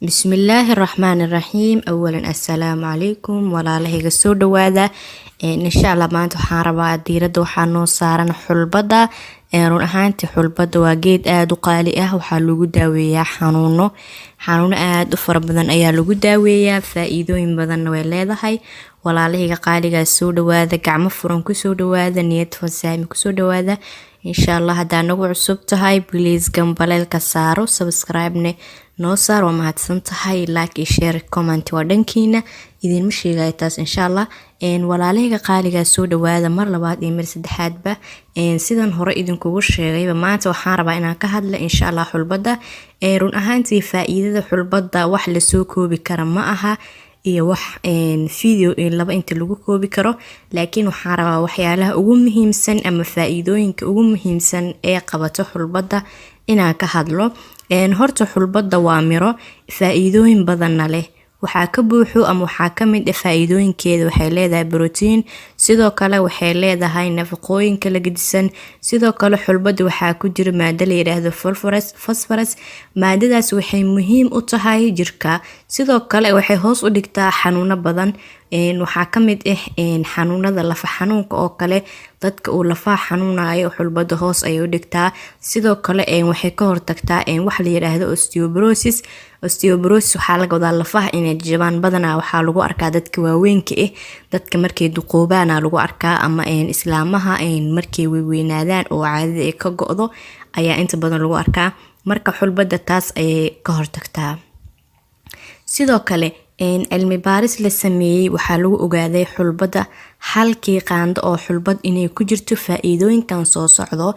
بسم الله الرحمن الرحيم. أولا السلام عليكم ولا لهيga soo dhawaada insha Allah maanta waxaan rabaa diirada waxaan noo saaran xulbada run ahaantii xulbada waa geed aad u qaali ah waxaa lagu daaweeyaa xanuuno aad u fara badan ayaa lagu daaweeyaa faa'iidooyin badan way leedahay walaalahiga qaaliga soo dhawaada gacmo furan ku soo dhawaada niyad fasaami ku soo dhawaada insha Allah hadaa nagu cusub tahay please gambaleelka saaro subscribe ne noo saar waa mahadsan tahay like share comment waa dhankiina idin ma sheegay taas insha Allah walaalahiga qaaliga soo dhawaada mar labaad iyo mar saddexaadba sidan hore idinkugu sheegayba maanta waxaan rabaa inaan ka hadlo insha Allah xulbada run ahaantii faa'iidada xulbada wax la soo koobi kara ma aha iyo wax video laba inta lagu koobi karo laakiin waxaan rabaa waxyaalaha ugu muhiimsan ama faa'iidooyinka ugu muhiimsan ee qabato xulbada inaan ka hadlo horta xulbada waa miro faa'iidooyin badan leh waxaa ka buuxo ama waxaa ka mid ah faa'iidooyinkeeda waxay leedahay protein sidoo kale waxay leedahay nafaqooyin kala gedisan sidoo kale xulbada waxaa ku jira maado la yiraahdo phosphorus maadadaas waxay muhiim u tahay jirka sidoo kale waxay hoos u dhigtaa xanuuno badan waxaa ka mid ah xanuunada lafa xanuunka oo kale dadka uu lafaha xanuunayo xulbada hoos ay u dhigtaa sidoo kale waxay ka hortagtaa wax la yiraahdo osteoporosis waxaa laga wadaa lafaha inay jabaan badanaa waxaa lagu arkaa dadka waaweynka ah dadka markay duqoobaan lagu arkaa ama islaamaha markay weynaadaan oo caadada ay ka go'do ayaa inta badan lagu arkaa marka xulbada taas ayay ka hortagtaa sidoo kale cilmi baaris la sameeyay waxaa lagu ogaaday xulbada halkii qaando oo xulbad inay ku jirto faa'iidooyinkan soo socdo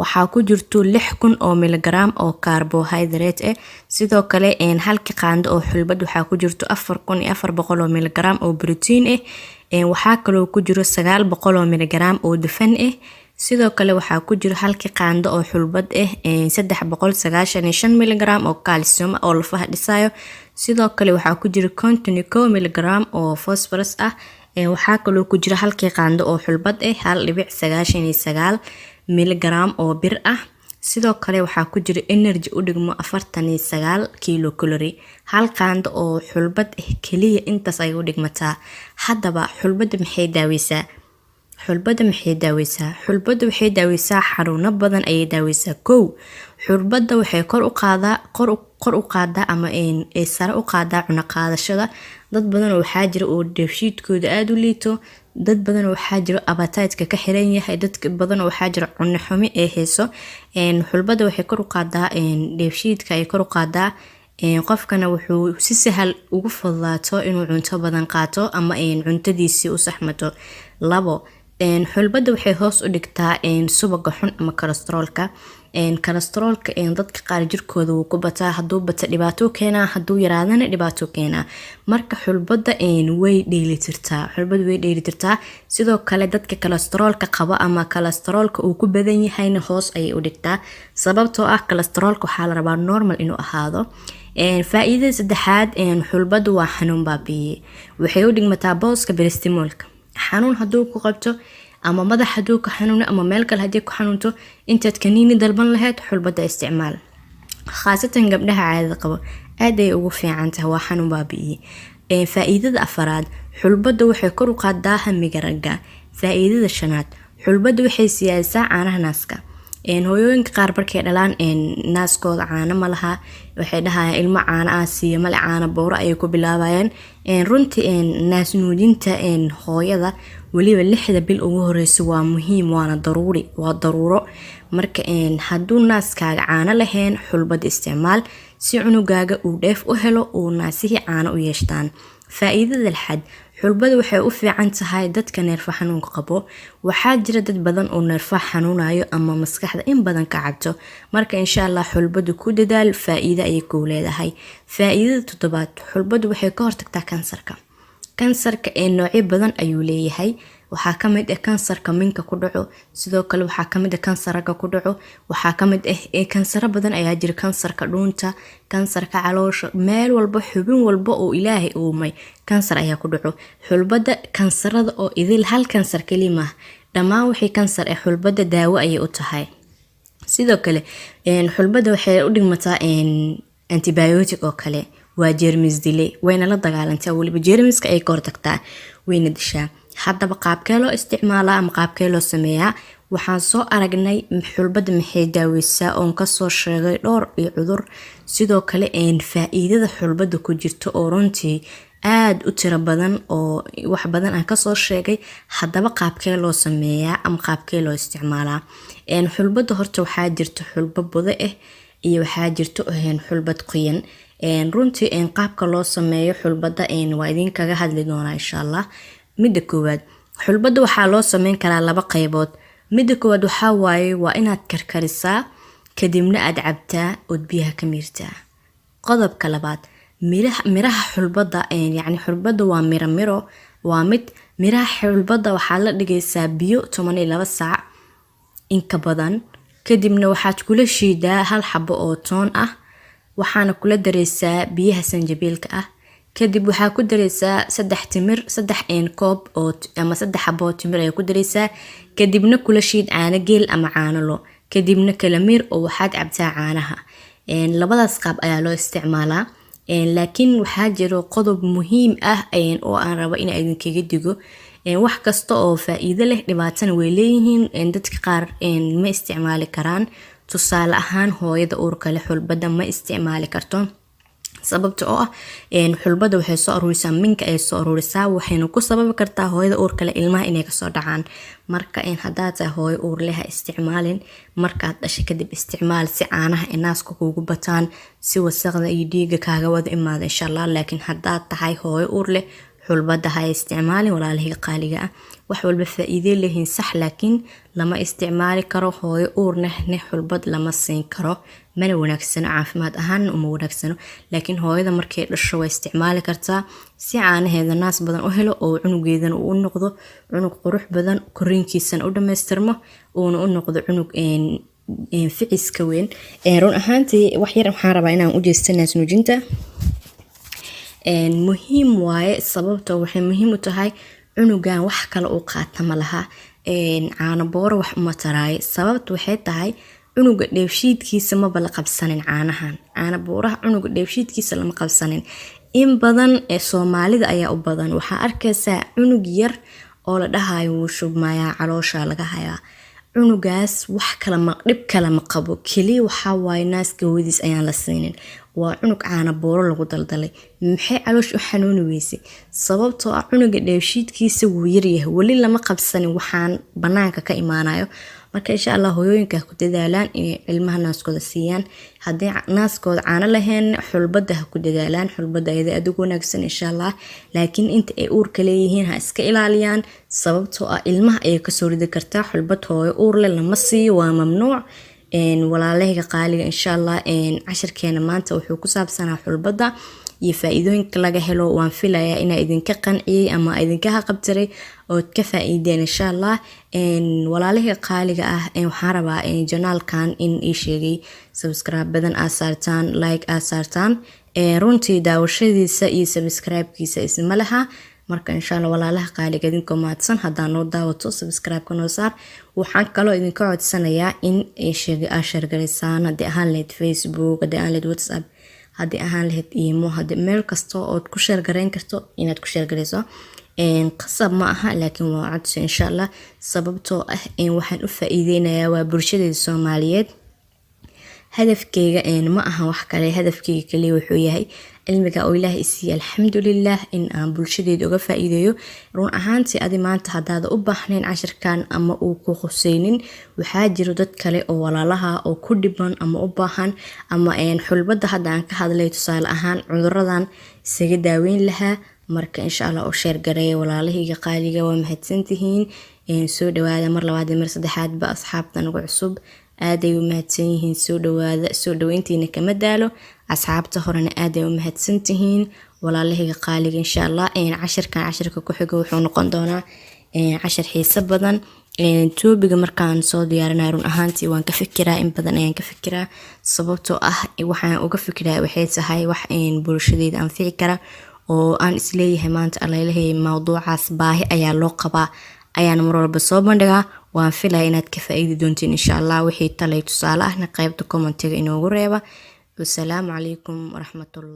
waxaa ku jirto 6,000 oo miligram oo carbohydrate ah sidoo kale halkii qaando oo xulbad waxaa ku jirto 4,400 oo miligram oo protein ah waxaa kaloo ku jiro 900 oo miligram oo dufan ah sidoo kale waxaa ku jiro halkii qaando oo xulbad ah 395 miligram oo calcium oo lafaha dhisayo sidoo kale waxaa ku jiro 51 miligram oo phosphorus ah waxaa kaloo ku jiro halkii qaando oo xulbad ah 1.99 miligram oo bir ah sidoo kale waxaa ku jiro energy u dhigmo 49 kilocalorie hal qaando oo xulbad ah kaliya intaas ay u dhigmataa haddaba xulbada maxay daaweysaa xulbada waxay daaweysaa xanuuno badan ayay daaweysaa xulbada waxay kor u qaadaa ama ay sare u qaadaa cunno qaadashada dad badan waxaa jira oo dheefshiidkooda aad u liito dad badan waxaa jira appetite ka xiran yahay dad badan waxaa jira cunno xumi ee heeso xulbada waxay kor u qaadaa dheefshiidka ay kor u qaadaa qofkana wuxuu si sahal ugu fududaato inuu cunto badan qaato ama cuntadiisii u saxmato xulbada waxay hoos u dhigtaa subaga xun ama kolestaroolka dadka qaar jirkooda wuu ku bataa haduu bata dhibaato keenaa haduu yaraadana dhibaato keenaa marka xulbada way dheelitirtaa sidoo kale dadka kolestaroolka qaba ama kolestaroolka uu ku badan yahayna hoos ayay u dhigtaa sababtoo ah kolestaroolka waxaa la rabaa normal inuu ahaado faa'iidada saddexaad xulbadu waa xanuun baabi'iye waxay u dhigmataa booska paracetamolka xanuun haduu ku qabto ama madax haduu ka xanuuno ama meel kale hadii ku xanuunto intaad kaniini dalban lahayd xulbada isticmaal khaasatan gabdhaha caadada qabo aad ay ugu fiican tahay waa xanuun baabi'iye faa'iidada afaraad xulbada waxay kor u qaadaa hamiga ragga faa'iidada shanaad xulbada waxay siyaadisaa caanaha naaska hooyooyinka qaar markay dhalaan naaskooda caano ma laha waxay dhahayaan ilmo caano ah siiyo male caano booro ayay ku bilaabayaan runtii naas nuujinta hooyada waliba 6 bil ugu horeyso waa muhiim waana daruuro marka haduu naaskaaga caano lahayn xulbad isticmaal si cunugaaga uu dheef u helo uu naasihii caano u yeeshtaan faa'iidada lixaad xulbada waxay u fiican tahay dadka neerfa xanuunka qabo waxaa jira dad badan oo neerfa xanuunayo ama maskaxda in badan ka cabto marka insha Allah xulbadu ku dadaal faa'iido ay ku leedahay faa'iidada toddobaad xulbadu waxay ka hortagtaa kansarka noocyo badan ayuu leeyahay waxaa ka mid ah kansarka minka ku dhaco sidoo kale waxaa ka mid ah kansarka ku dhaco waxaa ka mid ah kansaro badan ayaa jira kansarka dhuunta kansarka caloosha meel walba xubin walba oo ilaahay uumay kansar ayaa ku dhaco xulbada kansarada oo idil hal kansar kaliya dhammaan wixii kansar ah xulbada daawo ayay u tahay sidoo kale xulbada waxay u dhigmataa antibiotic oo kale waa jeermis dile wayna la dagaalantaa waliba jeermiska ay ka hortagtaa wayna dishaa. haddaba qaabkee loo isticmaalaa ama qaabkee loo sameeyaa? waxaan soo aragnay xulbada maxay daaweysaa oon kasoo sheegay dhowr iyo cudur, sidoo kale faa'iidada xulbada ku jirto oo runtii aad u tiro badan oo wax badan aan kasoo sheegay. haddaba qaabkee loo sameeyaa ama qaabkee loo isticmaalaa? xulbada horta waxaa jirto xulbo budo ah iyo waxaa jirto xulbad qoyan. runtii qaabka loo sameeyo xulbada waa idin kaga hadli doonaa insha Allah. midda koowaad, xulbada waxaa loo sameyn karaa laba qaybood. midda koowaad waxaa waaye waa inaad karkarisaa kadibna aad cabtaa ood biyaha ka miirtaa. qodobka labaad, miraha xulbada yacni xulbada waa miro waa mid miraha xulbada waxaa la dhigaysaa biyo 12 saac in ka badan, kadibna waxaad kula shiidaa hal xabo oo toon ah, waxaana kula dareysaa biyaha sanjabiilka ah, kadib waxaa ku dareysaa 3 timir 3 koob oo ama 3 xabo timir ay ku dareysaa, kadibna kula shiid caano geel ama caano lo, kadibna kala miir oo waxaad cabtaa caanaha. labadaas qaab ayaa loo isticmaalaa. laakiin waxaa jiro qodob muhiim ah oo aan rabo in idin kaga digo. wax kasta oo faa'iido leh dhibaatana way leeyihiin. dadka qaar ma isticmaali karaan. tusaale ahaan hooyada uurka leh xulbada ma isticmaali karto, sababta oo ah xulbada waxay soo ururisaa minka ay soo ururisaa, waxayna ku sababi kartaa hooyada uurka leh ilmaha inay kasoo dhacaan. marka haddaad tahay hooyo uur leh ha isticmaalin, markaad dhashay kadib isticmaal si caanaha naaska kugu bataan, si wasaqda iyo dhiiga kaaga wada imaado insha Allah. laakiin haddaad tahay hooyo uur leh xulbada ha isticmaalin walaalahiga qaaliga ah. wax walba faa'iido leeyihiin sax, laakiin lama isticmaali karo. hooyo uur leh xulbad lama siin karo, mana wanaagsano caafimaad ahaan uma wanaagsano. laakiin hooyada markay dhasho way isticmaali kartaa si caanaheeda naas badan u helo oo cunugeedana uu noqdo cunug qurux badan, koriinkiisana u dhameystirmo, uuna u noqdo cunug ficiska weyn. run ahaantii wax yar waxaan rabaa inaan u jeestanaas nuujinta. muhiim waaye, sababta waxay muhiim u tahay cunugan wax kale uu qaata ma laha. caano booro wax uma taraayo, sababta waxay tahay cunuga dheefshiidkiisa maba la qabsanin caanahan. caano booraha cunuga dheefshiidkiisa lama qabsanin. in badan Soomaalida ayaa u badan waxaa arkaysaa cunug yar oo la dhahayo wuu shubmayaa, caloosha laga hayaa. cunugaas wax kale ma dhib kale ma qabo, kaliya waxaa waaye naaska hooyadiis ayaan la siinin. waa cunug caano booro lagu daldalay. maxay caloosh u xanuuni weysay? sababtoo ah cunuga dheefshiidkiisa wuu yaryahay, weli lama qabsanin waxaan banaanka ka imaanayo. marka insha Allah hooyooyinka ku dadaalaan inay ilmaha naaskooda siiyaan. haddii naaskooda caano lahayn xulbada ha ku dadaalaan, xulbada ayada aad ugu wanaagsan insha Allah. laakiin inta ay uurka leeyihiin ha iska ilaaliyaan, sababtoo ah ilmaha ayay kasoo ridi kartaa. xulbad hooyo uur leh lama siiyo, waa mamnuuc. walaalahiga qaaliga insha Allah cashirkeena maanta wuxuu ku saabsanaa xulbada iyo faa'iidooyinka laga helo. waan filayaa inaa idinka qanciyay ama idinka qabtiray oo ka faa'iideen insha Allah. walaalahiga qaaliga ah waxaan rabaa janaalkan in ii sheegay subscribe badan aad saartaan, like aad saartaan. runtii daawashadiisa iyo subscribe-kiisa isma laha. marka insha Allah walaalaha qaaliga idinkoo mahadsan haddaan noo daawato subscribe-ka noo saar. waxaan kaloo idinka codsanayaa in sheegay aad sheergalaysaan, haddii ahaan lahayd Facebook, haddii ahaan lahayd WhatsApp, haddii ahaan lahayd imo, haddii meel kasta ood ku sheergarayn karto inaad ku sheergarayso. qasab ma aha, laakiin waa codsi insha Allah. sababtoo ah waxaan u faa'iideynayaa waa bulshadeeda Soomaaliyeed. hadafkeyga ma aha wax kale, hadafkeyga kaliya wuxuu yahay cilmiga oo Ilaahay isiiyo alxamdulillah in aan bulshadeeda uga faa'iideeyo. run ahaantii adi maanta haddaad u baahnayn cashirkan ama uu ku khuseynin, waxaa jiro dad kale oo walaalaha oo ku dhiban ama u baahan ama xulbada hadda aan ka hadlay tusaale ahaan cuduradan isaga daaweyn lahaa. marka insha Allah oo sheer gareeya walaalahiga qaaliga, waa mahadsantihiin. soo dhawaada mar labaad iyo mar saddexaad ba asxaabta nagu cusub aaday u mahadsan yihiin. soo dhawaada, soo dhaweyntiina kama daalo. asxaabta horena aaday u mahadsan tihiin walaalahiga qaaliga insha Allah. cashirka ku xiga wuxuu noqon doonaa cashir xiiso badan. toobiga markaan soo diyaarinayo run ahaantii waan ka fikiraa, in badan ayaan ka fikiraa, sababtoo ah waxaan uga fikiraa waxay tahay wax bulshadeeda anfici kara oo aan isleeyahay maanta allailahay mawduucaas baahi ayaa loo qabaa, ayaan mar walba soo bandhigaa. waan filaya inaad ka faa'iidi doontiin insha Allah. wixii talay tusaale ahna qaybta commentiga inoogu reeba. wassalaamu calaykum waraxmatullahi.